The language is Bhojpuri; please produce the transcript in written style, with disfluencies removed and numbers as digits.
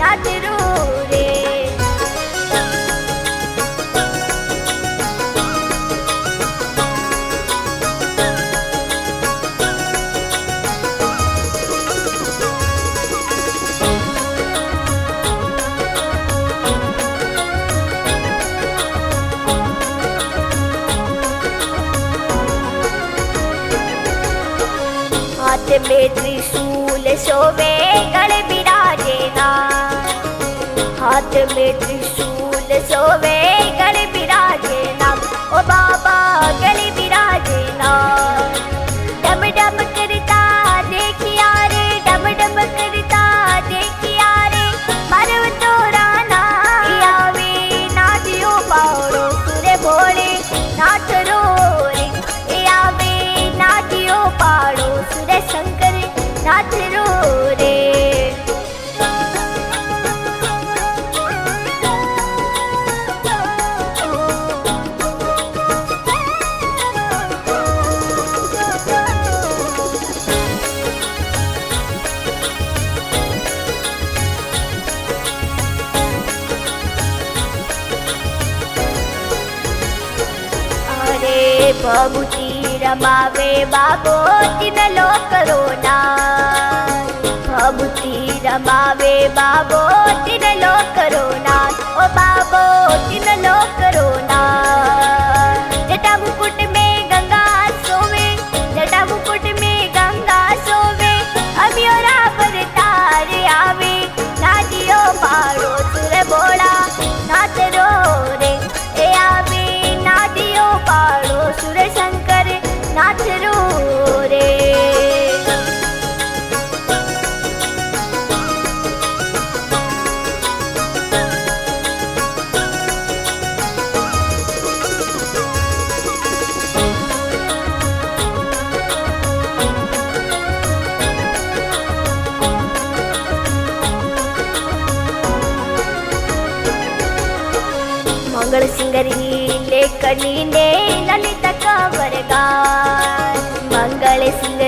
नाथ रो रे। हाथ में त्रिशूल शोभे गले बिराजे नाथ, हाथ में त्रिशूल शोभे गले बिराजे नाथ, ओ बाबा गले बिराजे नाथ। डम डम करता देखिया रे, डम डम करता देखिया रे, मरव तोरा ना आवे नादियो पाड़ो सुरे भोले नाथ रो रे। ए आवे नादियो पाड़ो सुरे शंकर नाथ रो रे। भभूति रमावे बाबो तीन लोक रो नाथ, भभूति रमावे बाबो तीन लोक रो नाथ, ओ बाबो तीन लोक रो नाथ। जटा मुकुट में गंगा सोवे, जटा मुकुट में गंगा सोवे, अभियोरा पर तार आवे नादियो पाड़ो सुर बोला नाथ रो रे। ए आवे नादियो पाड़ो सुर शंकर नाथ रो रे। मंगल सिंगरी लेकनी ने ललित कंवर गान, मंगल सिंह